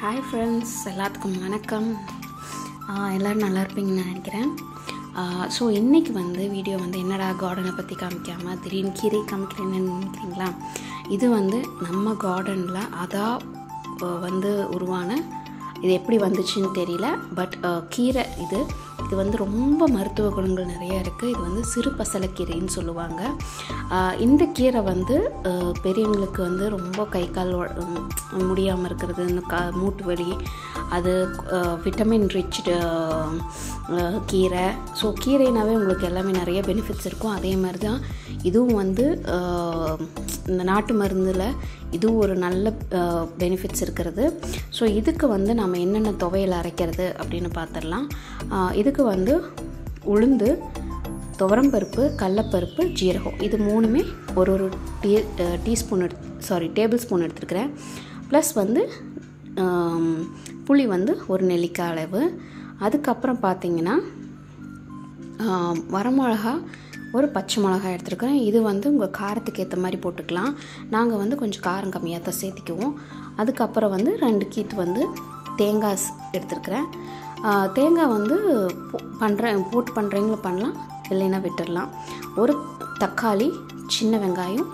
Hi friends, எல்லாத்துக்கும் வணக்கம். எல்லோரும் நல்லா இருப்பீங்கன்னு நினைக்கிறேன். ஸோ இன்றைக்கி வீடியோ என்னடா கார்டனை பற்றி காமிக்காமல் திடீர்னு கீரை காமிக்கிறேன்னு நினைக்கிறீங்களா? இது நம்ம கார்டனில் அதான் உருவான, இது எப்படி வந்துச்சுன்னு தெரியல, பட் கீரை இது ரொம்ப மருத்துவ குணங்கள் நிறையா இருக்குது. இது சிறு பசலைக்கீரைன்னு சொல்லுவாங்க. இந்த கீரை பெரியவங்களுக்கு ரொம்ப கை கால் முடியாமல் இருக்கிறது, இந்த மூட்டு வலி, அது விட்டமின் ரிச் கீரை. ஸோ கீரைனாவே உங்களுக்கு எல்லாமே நிறைய பெனிஃபிட்ஸ் இருக்கும். அதே மாதிரி தான் இதுவும் இந்த நாட்டு மருந்தில் இதுவும் ஒரு நல்ல பெனிஃபிட்ஸ் இருக்கிறது. ஸோ இதுக்கு நம்ம என்னென்ன துவையல் அரைக்கிறது அப்படின்னு பார்த்துடலாம். இதுக்கு உளுந்து, துவரம்பருப்பு, கடலப்பருப்பு, ஜீரகம், இது மூணுமே ஒரு டேபிள் ஸ்பூன் எடுத்துருக்கிறேன். ப்ளஸ் புளி ஒரு நெல்லிக்காய் அளவு. அதுக்கப்புறம் பார்த்திங்கன்னா வரமிளகா, ஒரு பச்சை மிளகாய் எடுத்துருக்கிறேன். இது உங்கள் காரத்துக்கு ஏற்ற மாதிரி போட்டுக்கலாம். நாங்கள் கொஞ்சம் காரம் கம்மியாக தான் சேர்த்திக்குவோம். அதுக்கப்புறம் 2 கீத்து தேங்காய் எடுத்துருக்கிறேன். தேங்காய் போட்டு பண்ணுறீங்களும் பண்ணலாம், இல்லைன்னா விட்டுடலாம். ஒரு தக்காளி, சின்ன வெங்காயம்,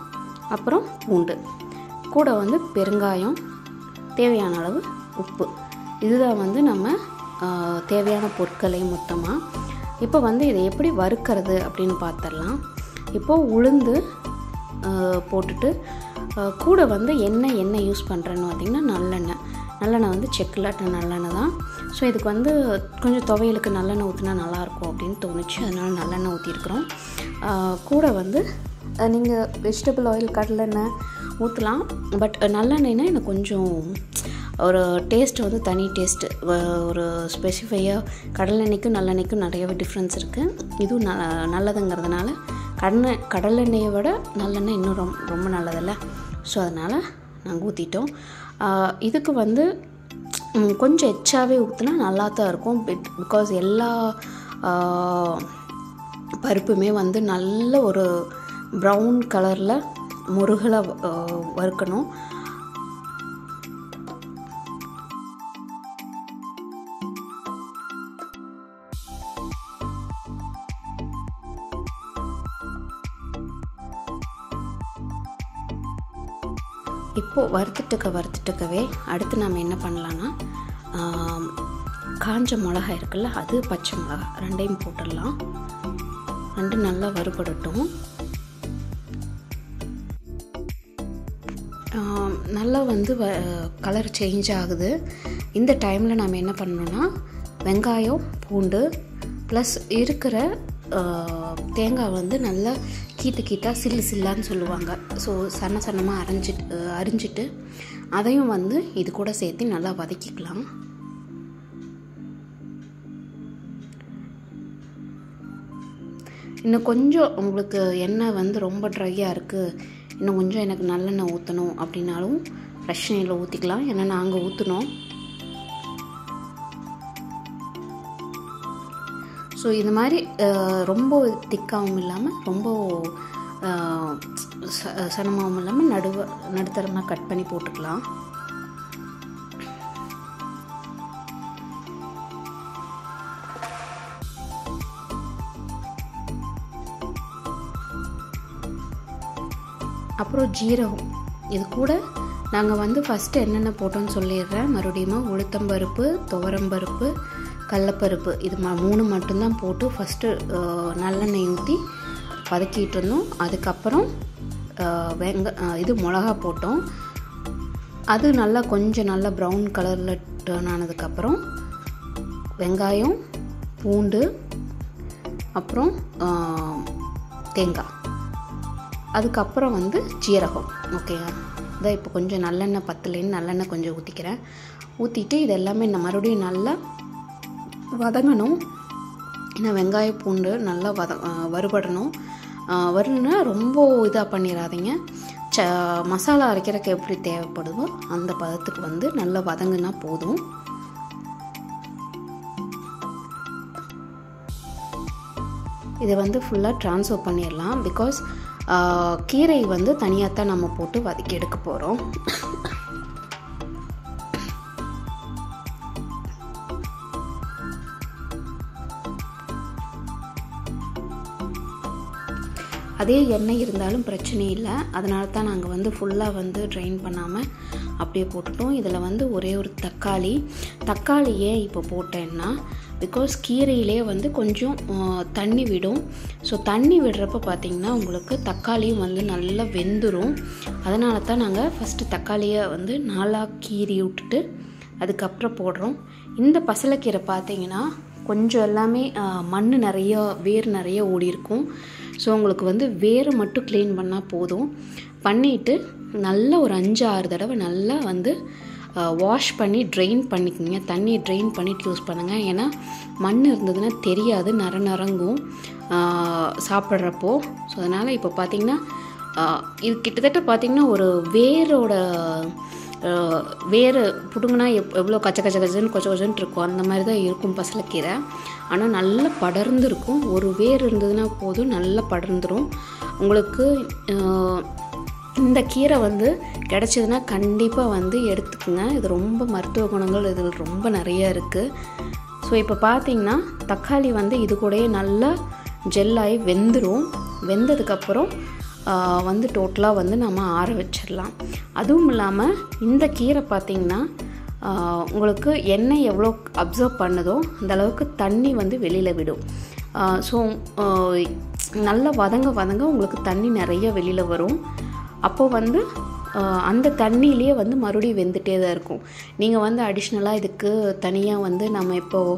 அப்புறம் பூண்டு, கூட பெருங்காயம், தேவையான அளவு உப்பு. இதுதான் நம்ம தேவையான பொருட்களை மொத்தமாக. இப்போ இதை எப்படி வறுக்கிறது அப்படின்னு பார்த்துடலாம். இப்போது உளுந்து போட்டுட்டு கூட எண்ணெய் யூஸ் பண்ணுறேன்னு பார்த்திங்கன்னா நல்லெண்ணெய் செக்கிலாட்ட நல்லெண்ணெய் தான். ஸோ இதுக்கு கொஞ்சம் துவையலுக்கு நல்லெண்ணெய் ஊற்றினா நல்லாயிருக்கும் அப்படின்னு தோணுச்சு, அதனால் நல்லெண்ணெய் ஊற்றிருக்கிறோம். கூட நீங்கள் வெஜிடபிள் ஆயில், கடலெண்ணெய் ஊற்றலாம். பட் நல்லெண்ணெய்னா எனக்கு கொஞ்சம் ஒரு டேஸ்ட் தனி டேஸ்ட்டு, ஒரு ஸ்பெசிஃபையாக கடலெண்ணெய்க்கும் நல்லெண்ணெய்க்கும் நிறையவே டிஃப்ரென்ஸ் இருக்குது. இதுவும் நல்லதுங்கிறதுனால கடலெண்ணெயை விட நல்லெண்ணெய் இன்னும் ரொம்ப நல்லதில்ல. ஸோ அதனால் நாங்கள் ஊற்றிட்டோம். இதுக்கு கொஞ்சம் எச்சாவே ஊற்றினா நல்லா தான் இருக்கும். பிகாஸ் எல்லா பருப்புமே நல்ல ஒரு ப்ரௌன் கலரில் முருகலாக வறுக்கணும். இப்போது வறுத்துட்டுக்கவே அடுத்து நம்ம என்ன பண்ணலான்னா, காஞ்ச மிளகாய் இருக்குல்ல, அது பச்சை மிளகாய் ரெண்டையும் போட்டுடலாம். ரெண்டும் நல்லா வறுபடட்டும். நல்லா கலர் சேஞ்ச் ஆகுது. இந்த டைமில் நம்ம என்ன பண்ணணும்னா, வெங்காயம், பூண்டு ப்ளஸ் இருக்கிற தேங்காய் நல்லா கீட்டாக சில்லான்னு சொல்லுவாங்க. ஸோ சன்னமாக அரிஞ்சிட்டு அதையும் இது கூட சேர்த்து நல்லா வதக்கிக்கலாம். இன்னும் கொஞ்சம் உங்களுக்கு எண்ணெய் ரொம்ப ட்ரையாக இருக்குது, இன்னும் கொஞ்சம் எனக்கு நல்லெண்ணெய் ஊற்றணும் அப்படின்னாலும் ஃப்ரெஷ் எண்ணெயில் ஊற்றிக்கலாம். ஏன்னா நாங்கள் ஊற்றினோம். ஸோ இது மாதிரி ரொம்ப திக்காகவும் இல்லாமல் ரொம்ப சனமாகவும் இல்லாமல் நடுத்தரமாக கட் பண்ணி போட்டுக்கலாம். அப்புறம் ஜீரகம், இது கூட நாங்கள் ஃபஸ்ட்டு என்னென்ன போட்டோன்னு சொல்லிடுறேன் மறுபடியும். உளுத்தம்பருப்பு, துவரம்பருப்பு, கடலப்பருப்பு, இது 3 மட்டும்தான் போட்டு ஃபஸ்ட்டு நல்லெண்ணெய் ஊற்றி வதக்கிட்டு இருந்தோம். அதுக்கப்புறம் இது மிளகா போட்டோம். அது கொஞ்சம் நல்லா ப்ரௌன் கலரில் டர்ன் ஆனதுக்கப்புறம் வெங்காயம், பூண்டு, அப்புறம் தேங்காய், அதுக்கப்புறம் ஜீரகம். ஓகேவா? இதான் இப்போ கொஞ்சம் நல்லெண்ணெய் பத்தலைன்னு நல்லெண்ணெய் கொஞ்சம் ஊற்றிக்கிறேன். ஊற்றிட்டு இது எல்லாமே மறுபடியும் நல்லா வதங்கணும். ஏன்னா வெங்காய பூண்டு நல்லா வறுபடணும். வறுனா ரொம்ப இதாக பண்ணிடாதீங்க. மசாலா அரைக்கிறதுக்கு எப்படி தேவைப்படுதோ அந்த பதத்துக்கு நல்லா வதங்குனா போதும். இதை ஃபுல்லாக ட்ரான்ஸ்ஃபர் பண்ணிடலாம். பிகாஸ் கீரை தனியாக தான் நம்ம போட்டு வதக்கி எடுக்க போகிறோம். அதே எண்ணெய் இருந்தாலும் பிரச்சனை இல்லை. அதனால தான் நாங்கள் வந்து ஃபுல்லாக வந்து ட்ரைன் பண்ணாமல் அப்படியே போட்டுட்டோம். இதில் வந்து ஒரே ஒரு தக்காளி ஏன் இப்போ போட்டேன்னா, பிகாஸ் கீரையிலே வந்து கொஞ்சம் தண்ணி விடும். ஸோ தண்ணி விடுறப்ப பார்த்திங்கன்னா உங்களுக்கு தக்காளியும் வந்து நல்லா வெந்துடும். அதனால தான் நாங்கள் ஃபஸ்ட்டு தக்காளியை வந்து நாளாக கீறி விட்டுட்டு அதுக்கப்புறம் போடுறோம். இந்த பசலைக்கீரை பார்த்திங்கன்னா கொஞ்சம் எல்லாமே மண் நிறைய வேர் நிறைய ஓடி இருக்கும். ஸோ உங்களுக்கு வந்து வேரை மட்டும் க்ளீன் பண்ணால் போதும். பண்ணிவிட்டு நல்லா ஒரு 5-6 தடவை நல்லா வந்து வாஷ் பண்ணி ட்ரெயின் பண்ணிக்கோங்க. தண்ணியை ட்ரெயின் பண்ணிட்டு யூஸ் பண்ணுங்கள். ஏன்னா மண் இருந்ததுன்னா தெரியாது, நரங்கும் சாப்பிட்றப்போ. ஸோ அதனால் இப்போ பார்த்திங்கன்னா இது கிட்டத்தட்ட பார்த்திங்கன்னா ஒரு வேறு பிடுங்கினா எவ்வளோ கச்சன்னு கொச்சன்னு இருக்கும், அந்த மாதிரி தான் இருக்கும் பசலைக்கீரை. ஆனால் நல்லா படர்ந்து இருக்கும். ஒரு வேர் இருந்ததுன்னா போதும், நல்லா படர்ந்துடும் உங்களுக்கு. இந்த கீரை வந்து கிடச்சிதுன்னா கண்டிப்பாக வந்து எடுத்துக்கோங்க. இது ரொம்ப மருத்துவ குணங்கள் இதில் ரொம்ப நிறைய இருக்குது. ஸோ இப்போ பார்த்திங்கன்னா தக்காளி வந்து இது கூடயே நல்லா ஜெல்லாகி வெந்துடும். வெந்ததுக்கப்புறம் வந்து டோட்டலாக வந்து நம்ம ஆற வச்சிடலாம். அதுவும் இல்லாமல் இந்த கீரை பார்த்திங்கன்னா உங்களுக்கு எண்ணெய் எவ்வளோ அப்சர்வ் பண்ணுதோ அந்த அளவுக்கு தண்ணி வந்து வெளியில் விடும். ஸோ நல்லா வதங்க உங்களுக்கு தண்ணி நிறைய வெளியில் வரும். அப்போது வந்து அந்த தண்ணியிலே வந்து மறுபடியும் வெந்துகிட்டே தான் இருக்கும். நீங்கள் வந்து அடிஷ்னலாக இதுக்கு தனியாக வந்து நம்ம இப்போது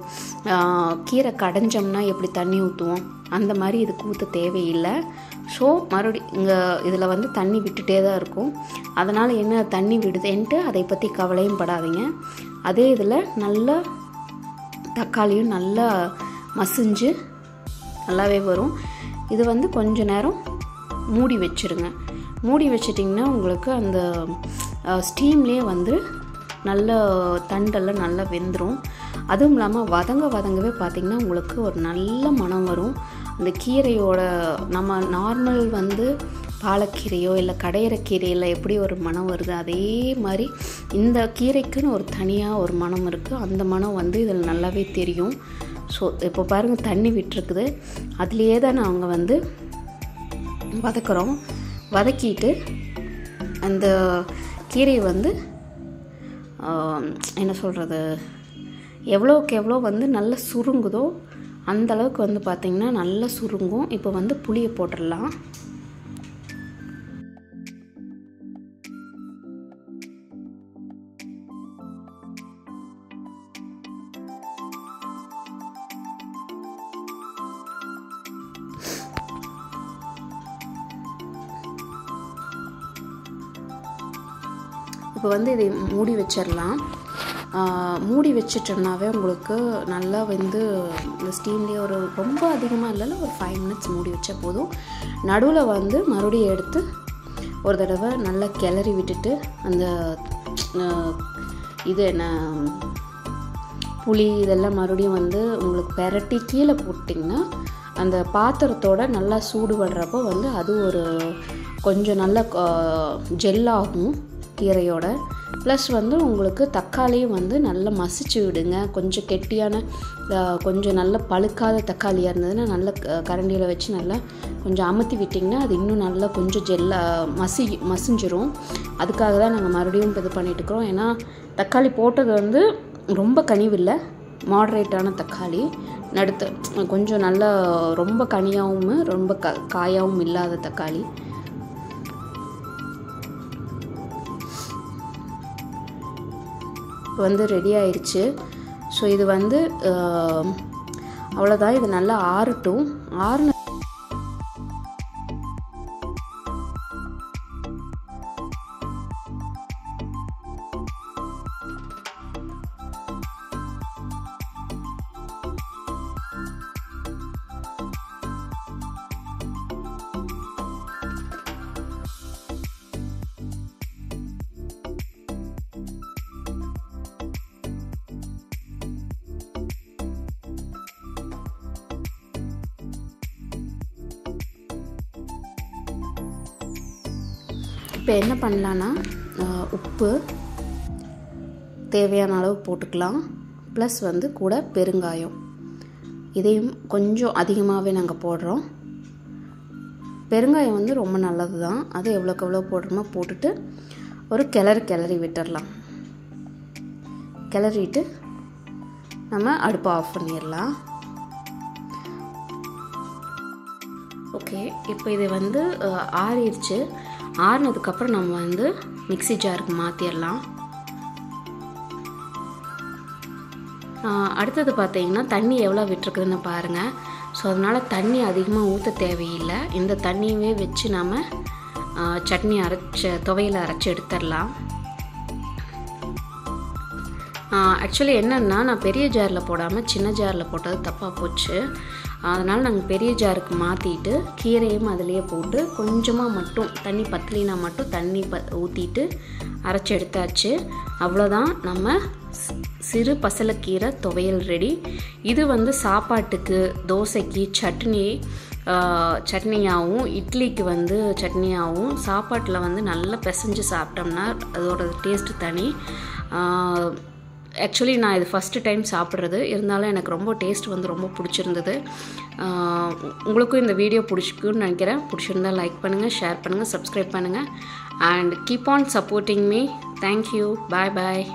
கீரை கடைஞ்சோம்னா எப்படி தண்ணி ஊற்றுவோம் அந்த மாதிரி இதுக்கு ஊற்ற தேவையில்லை. ஸோ இங்கே இதில் வந்து தண்ணி விட்டுட்டே தான் இருக்கும். அதனால் என்ன தண்ணி விடுதேன்ட்டு அதை பற்றி கவலையும் படாதீங்க. அதே இதில் நல்லா தக்காளியும் நல்லா மசிஞ்சு நல்லாவே வரும். இது வந்து கொஞ்ச நேரம் மூடி வச்சுருங்க. மூடி வச்சிட்டிங்கன்னா உங்களுக்கு அந்த ஸ்டீம்லேயே வந்து நல்ல தண்டெல்லாம் நல்லா வெந்துடும். அதுவும் இல்லாமல் வதங்கவே பார்த்திங்கன்னா உங்களுக்கு ஒரு நல்ல மனம் வரும். அந்த கீரையோட நம்ம நார்மல் வந்து பாலக்கீரையோ இல்லை கடையிறக்கீரையில் எப்படி ஒரு மனம் வருது, அதே மாதிரி இந்த கீரைக்குன்னு ஒரு தனியாக ஒரு மனம் இருக்குது. அந்த மனம் வந்து இதில் நல்லாவே தெரியும். ஸோ இப்போ பாருங்கள் தண்ணி விட்டுருக்குது. அதுலேயே தான் நாங்கள் வந்து வதக்கிட்டு அந்த கீரையை வந்து என்ன சொல்கிறது, எவ்வளோக்கு எவ்வளோ வந்து நல்லா சுருங்குதோ அந்தளவுக்கு வந்து பார்த்திங்கன்னா நல்லா சுருங்கும். இப்போ வந்து புளியை போட்டுடலாம். இப்போ வந்து இதை மூடி வச்சிடலாம். மூடி வச்சிட்டோம்னாவே உங்களுக்கு நல்லா வந்து இந்த ஸ்டீம்லேயே ஒரு ரொம்ப அதிகமாக இல்லைல்ல, ஒரு 5 minutes மூடி வச்சா போதும். நடுவில் வந்து மறுபடியும் எடுத்து ஒரு தடவை நல்லா கிளறி விட்டுட்டு அந்த இது என்ன புளி இதெல்லாம் மறுபடியும் வந்து உங்களுக்கு பெரட்டி கீழே போட்டிங்கன்னா அந்த பாத்திரத்தோட நல்லா சூடு படுறப்போ வந்து அது ஒரு கொஞ்சம் நல்லா ஜெல்லாகும் கீரையோட. ப்ளஸ் வந்து உங்களுக்கு தக்காளியும் வந்து நல்லா மசிச்சு விடுங்க. கொஞ்சம் கெட்டியான கொஞ்சம் நல்ல பழுக்காத தக்காளியாக இருந்ததுன்னா நல்லா கரண்டியில் வச்சு நல்லா கொஞ்சம் அமுத்தி விட்டிங்கன்னா அது இன்னும் நல்லா கொஞ்சம் மசிஞ்சிரும். அதுக்காக தான் நாங்கள் மறுபடியும் இது பண்ணிட்டுருக்கோம். ஏன்னா தக்காளி போட்டது வந்து ரொம்ப கனிவில்லை, மாடரேட்டான தக்காளி, நடுத்த கொஞ்சம் நல்லா ரொம்ப கனியாகவும் ரொம்ப காயாகவும் இல்லாத தக்காளி. இப்போ வந்து ரெடி ஆயிடுச்சு. ஸோ இது வந்து அவ்வளோதான். இது நல்லா ஆறட்டும். இப்போ என்ன பண்ணலான்னா உப்பு தேவையான அளவு போட்டுக்கலாம். ப்ளஸ் வந்து கூட பெருங்காயம், இதையும் கொஞ்சம் அதிகமாகவே நாங்கள் போடுறோம். பெருங்காயம் வந்து ரொம்ப நல்லது தான். அது எவ்வளோக்கு எவ்வளோ போடுறோமோ போட்டுட்டு ஒரு கிளறி விட்டுடலாம். கிளறிட்டு நம்ம அடுப்பை ஆஃப் பண்ணிடலாம். ஓகே, இப்போ இது வந்து ஆறிடுச்சு. ஆறினதுக்கப்புறம் நம்ம வந்து மிக்ஸி ஜாருக்கு மாற்றிடலாம். அடுத்தது பார்த்தீங்கன்னா தண்ணி எவ்வளோ விட்டுருக்குதுன்னு பாருங்கள். ஸோ அதனால் தண்ணி அதிகமாக ஊற்ற தேவையில்லை. இந்த தண்ணியவே வச்சு நம்ம சட்னி துவையில் அரைச்சி எடுத்துடலாம். ஆக்சுவலி என்னென்னா நான் பெரிய ஜாரில் போடாமல் சின்ன ஜாரில் போட்டது தப்பாக போச்சு. அதனால் நாங்கள் பெரிய ஜாருக்கு மாற்றிட்டு கீரையும் அதிலேயே போட்டு கொஞ்சமாக மட்டும் தண்ணி பத்தலினா மட்டும் தண்ணி ஊற்றிட்டு அரைச்சி எடுத்தாச்சு. அவ்வளோதான், நம்ம சிறு பசலைக்கீரை துவையல் ரெடி. இது வந்து சாப்பாட்டுக்கு, தோசைக்கு சட்னியாகவும், இட்லிக்கு வந்து சட்னியாகவும், சாப்பாட்டில் வந்து நல்லா பிசைஞ்சு சாப்பிட்டோம்னா அதோட டேஸ்ட்டு தனி. ஆக்சுவலி நான் இது ஃபஸ்ட்டு டைம் சாப்பிட்றது, இருந்தாலும் எனக்கு ரொம்ப டேஸ்ட் வந்து ரொம்ப பிடிச்சிருந்தது. உங்களுக்கும் இந்த வீடியோ பிடிச்சிக்குன்னு நினைக்கிறேன். பிடிச்சிருந்தால் லைக் பண்ணுங்கள், ஷேர் பண்ணுங்கள், சப்ஸ்கிரைப் பண்ணுங்கள். And keep on supporting me. Thank you. Bye bye.